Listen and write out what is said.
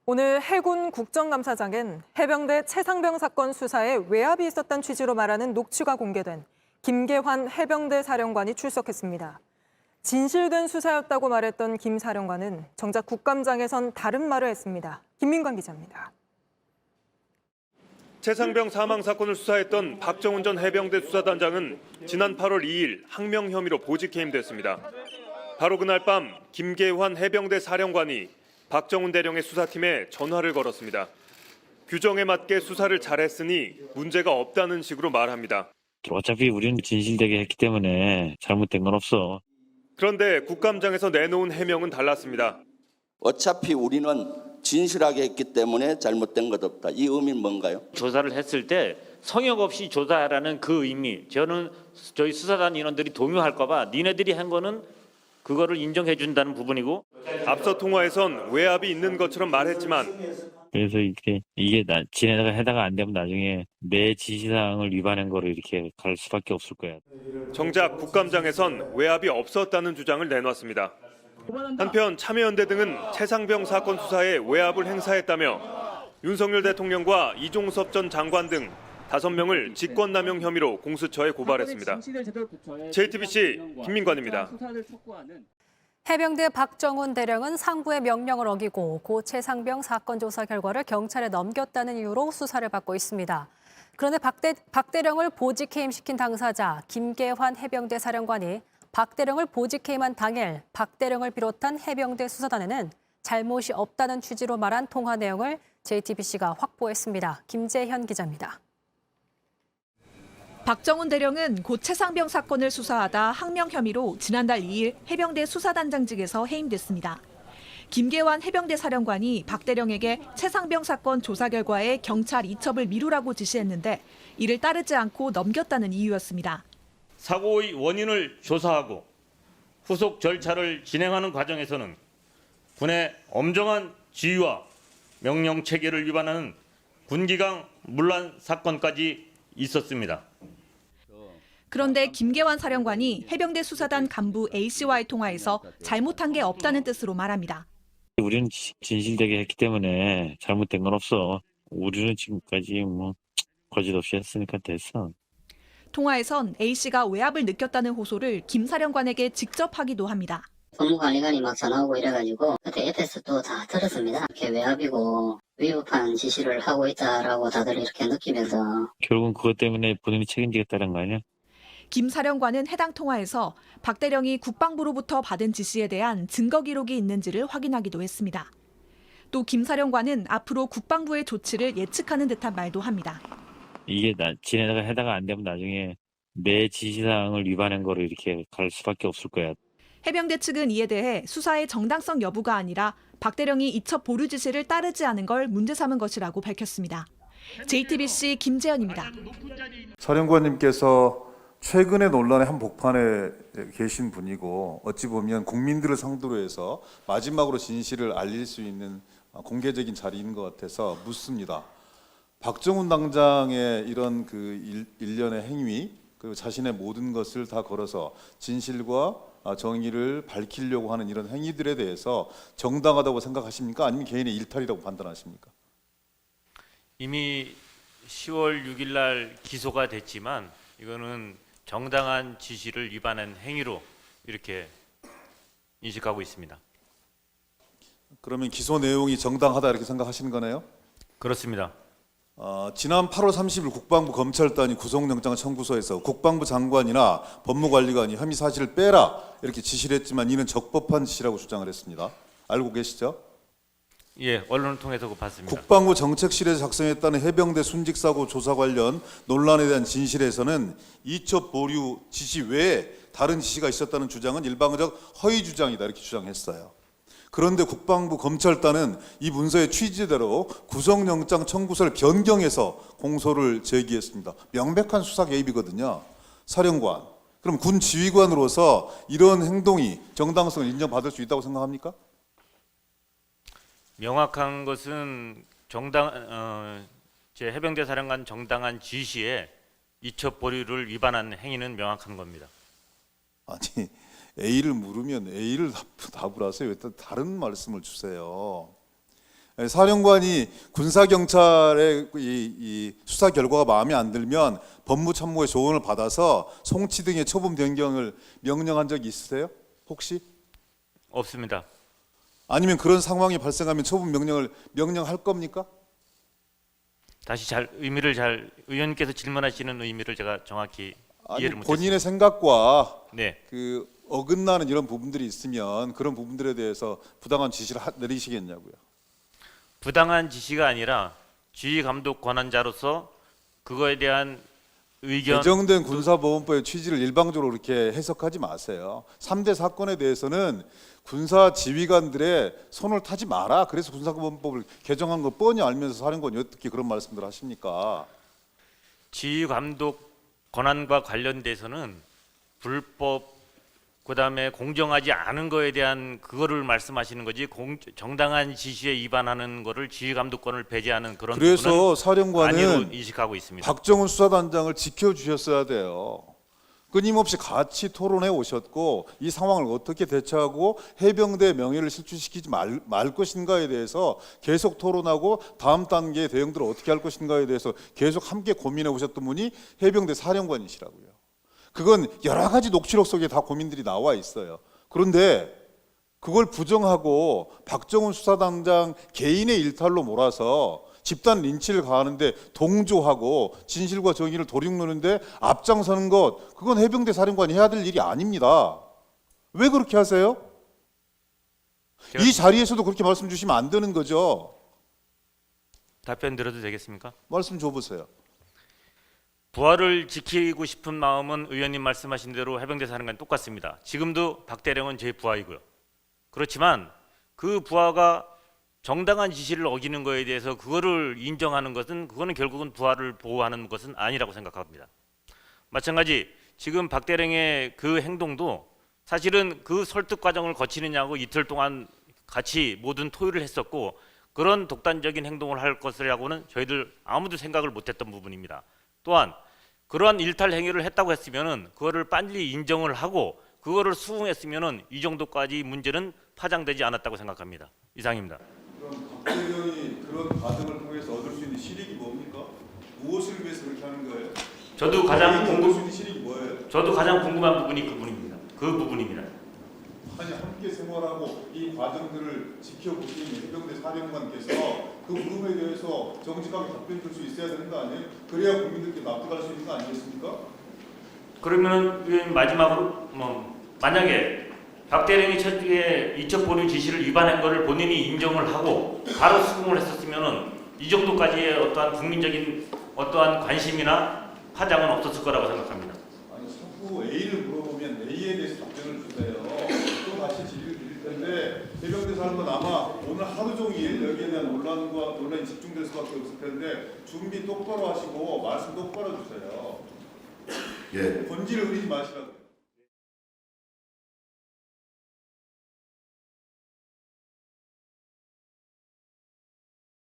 오늘 해군 국정감사장은 해병대 최상병 사건 수사에 외압이 있었다는 취지로 말하는 녹취가 공개된 김계환 해병대 사령관이 출석했습니다. 진실된 수사였다고 말했던 김 사령관은 정작 국감장에선 다른 말을 했습니다. 김민관 기자입니다. 최상병 사망 사건을 수사했던 박정훈 전 해병대 수사단장은 지난 8월 2일 항명 혐의로 보직 해임됐습니다. 바로 그날 밤 김계환 해병대 사령관이 박정훈 대령의 수사팀에 전화를 걸었습니다. 규정에 맞게 수사를 잘했으니 문제가 없다는 식으로 말합니다. 어차피 우리는 진실되게 했기 때문에 잘못된 건 없어. 그런데 국감장에서 내놓은 해명은 달랐습니다. 어차피 우리는 진실하게 했기 때문에 잘못된 것 없다. 이 의미는 뭔가요? 조사를 했을 때 성역 없이 조사하라는 그 의미, 저는 저희 수사단 인원들이 동요할까 봐 니네들이 한 거는 그거를 인정해 준다는 부분이고, 앞서 통화에선 외압이 있는 것처럼 말했지만 그래서 이게 지네가 해다가 안 되면 나중에 내 지시사항을 위반한 거로 이렇게 갈 수밖에 없을 거야. 정작 국감장에선 외압이 없었다는 주장을 내놨습니다. 한편 참여연대 등은 최상병 사건 수사에 외압을 행사했다며 윤석열 대통령과 이종섭 전 장관 등 5명을 직권남용 혐의로 공수처에 고발했습니다. JTBC 김민관입니다. 해병대 박정훈 대령은 상부의 명령을 어기고 고 최상병 사건 조사 결과를 경찰에 넘겼다는 이유로 수사를 받고 있습니다. 그런데 박 대령을 보직 해임시킨 당사자 김계환 해병대 사령관이 박 대령을 보직 해임한 당일 박 대령을 비롯한 해병대 수사단에는 잘못이 없다는 취지로 말한 통화 내용을 JTBC가 확보했습니다. 김재현 기자입니다. 박정훈 대령은 고 최상병 사건을 수사하다 항명 혐의로 지난달 2일 해병대 수사단장직에서 해임됐습니다. 김계환 해병대 사령관이 박 대령에게 최상병 사건 조사 결과에 경찰 이첩을 미루라고 지시했는데 이를 따르지 않고 넘겼다는 이유였습니다. 사고의 원인을 조사하고 후속 절차를 진행하는 과정에서는 군의 엄정한 지휘와 명령 체계를 위반하는 군기강 문란 사건까지 있었습니다. 그런데 김계환 사령관이 해병대 수사단 간부 A씨와의 통화에서 잘못한 게 없다는 뜻으로 말합니다. 우리는 진실되게 했기 때문에 잘못된 건 없어. 우리는 지금까지 거짓 없이 했으니까 됐어. 통화에선 A씨가 외압을 느꼈다는 호소를 김 사령관에게 직접 하기도 합니다. 법무관리관이 막 전화 오고 이래가지고 그때 옆에서 또 다 들었습니다. 이렇게 외압이고 위법한 지시를 하고 있다라고 다들 이렇게 느끼면서 결국은 그것 때문에 본인이 책임지겠다는 거 아니야? 김 사령관은 해당 통화에서 박 대령이 국방부로부터 받은 지시에 대한 증거 기록이 있는지를 확인하기도 했습니다. 또 김 사령관은 앞으로 국방부의 조치를 예측하는 듯한 말도 합니다. 이게 지네가 해다가 안 되면 나중에 내 지시사항을 위반한 거로 이렇게 갈 수밖에 없을 거야. 해병대 측은 이에 대해 수사의 정당성 여부가 아니라 박 대령이 이첩 보류 지시를 따르지 않은 걸 문제 삼은 것이라고 밝혔습니다. JTBC 김재현입니다. 사령관님께서 최근의 논란의 한복판에 계신 분이고 어찌 보면 국민들을 상대로 해서 마지막으로 진실을 알릴 수 있는 공개적인 자리인 것 같아서 묻습니다. 박정훈 당장의 이런 그 일련의 행위 그리고 자신의 모든 것을 다 걸어서 진실과 정의를 밝히려고 하는 이런 행위들에 대해서 정당하다고 생각하십니까? 아니면 개인의 일탈이라고 판단하십니까? 이미 10월 6일 날 기소가 됐지만 이거는 정당한 지시를 위반한 행위로 이렇게 인식하고 있습니다. 그러면 기소 내용이 정당하다 이렇게 생각하시는 거네요? 그렇습니다. 지난 8월 30일 국방부 검찰단이 구속영장 청구서에서 국방부 장관이나 법무관리관이 혐의 사실을 빼라 이렇게 지시를 했지만 이는 적법한 지시라고 주장을 했습니다. 알고 계시죠? 예, 언론을 통해서 봤습니다. 국방부 정책실에서 작성했다는 해병대 순직사고 조사 관련 논란에 대한 진실에서는 이첩 보류 지시 외에 다른 지시가 있었다는 주장은 일방적 허위 주장이다 이렇게 주장했어요. 그런데 국방부 검찰단은 이 문서의 취지대로 구속영장 청구서를 변경해서 공소를 제기했습니다. 명백한 수사 개입이거든요. 사령관, 그럼 군 지휘관으로서 이런 행동이 정당성을 인정받을 수 있다고 생각합니까? 명확한 것은 제 해병대 사령관 정당한 지시에 이첩 보류를 위반한 행위는 명확한 겁니다. 아니 A를 물으면 A를 답을 하세요. 왜 다른 말씀을 주세요? 사령관이 군사경찰의 이 수사 결과가 마음에 안 들면 법무참모의 조언을 받아서 송치 등의 처분 변경을 명령한 적이 있으세요? 혹시? 없습니다. 아니면 그런 상황이 발생하면 처분 명령을 명령할 겁니까? 다시 의원님께서 질문하시는 의미를 제가 정확히 아니, 이해를 못했습니다. 본인의 생각과 네. 그 어긋나는 이런 부분들이 있으면 그런 부분들에 대해서 부당한 지시를 내리시겠냐고요. 부당한 지시가 아니라 지휘 감독 권한자로서 그거에 대한 의견 개정된 군사보건법의 취지를 일방적으로 그렇게 해석하지 마세요. 3대 사건에 대해서는 군사 지휘관들의 손을 타지 마라. 그래서 군사보건법을 개정한 거 뻔히 알면서 사령관이 어떻게 그런 말씀들 하십니까? 지휘 감독 권한과 관련돼서는 불법 그다음에 공정하지 않은 거에 대한 그거를 말씀하시는 거지 정당한 지시에 위반하는 거를 지휘 감독권을 배제하는 그런 그래서 부분은 사령관은 아니로 인식하고 있습니다. 박정훈 수사단장을 지켜주셨어야 돼요. 끊임없이 같이 토론해 오셨고 이 상황을 어떻게 대처하고 해병대 명예를 실추시키지 말 것인가에 대해서 계속 토론하고 다음 단계의 대응들을 어떻게 할 것인가에 대해서 계속 함께 고민해 오셨던 분이 해병대 사령관이시라고요. 그건 여러 가지 녹취록 속에 다 고민들이 나와 있어요. 그런데 그걸 부정하고 박정훈 수사단장 개인의 일탈로 몰아서 집단 린치를 가하는데 동조하고 진실과 정의를 도륙노는데 앞장서는 것, 그건 해병대 사령관이 해야 될 일이 아닙니다. 왜 그렇게 하세요? 이 자리에서도 그렇게 말씀 주시면 안 되는 거죠. 답변 드려도 되겠습니까? 말씀 줘보세요. 부하를 지키고 싶은 마음은 의원님 말씀하신 대로 해병대 사령관 똑같습니다. 지금도 박 대령은 제 부하이고요. 그렇지만 그 부하가 정당한 지시를 어기는 거에 대해서 그거를 인정하는 것은 그거는 결국은 부하를 보호하는 것은 아니라고 생각합니다. 마찬가지 지금 박 대령의 그 행동도 사실은 그 설득 과정을 거치느냐고 이틀 동안 같이 모든 토의를 했었고 그런 독단적인 행동을 할 것이라고는 저희들 아무도 생각을 못했던 부분입니다. 또한 그러한 일탈 행위를 했다고 했으면은 그거를 빨리 인정을 하고 그거를 수긍했으면은 이 정도까지 문제는 파장되지 않았다고 생각합니다. 이상입니다. 그럼 박 대령이 그런 과정을 통해서 얻을 수 있는 실익이 뭡니까? 무엇을 위해서 그렇게 하는 거예요? 저도 가장 얻을 수 있는 실익이 뭐예요? 저도 가장 궁금한 부분이 그 부분입니다. 아니 함께 생활하고 이 과정들을 지켜보신 해병대 사령관께서 그 부분에 대해서 정직하게 답변 줄 수 있어야 되는 거 아니에요? 그래야 국민들께 납득할 수 있는 거 아니겠습니까? 그러면은 마지막으로 만약에 박 대령이 첫째 이첩 보류 지시를 위반한 것을 본인이 인정을 하고 바로 수긍을 했었으면은 이 정도까지의 어떠한 국민적인 어떠한 관심이나 파장은 없었을 거라고 생각합니다. 아니 자꾸 A를 물어보면 A에 대해서 답변을 주세요. 또 다시 질의를 드릴 텐데 해병대 사령관 아마 오늘 하루 종일 여기에 대한 논란이 집중될 수밖에 없을 텐데 준비 똑바로 하시고 말씀 똑바로 주세요. 예. 본질을 흐리지 마시라고요.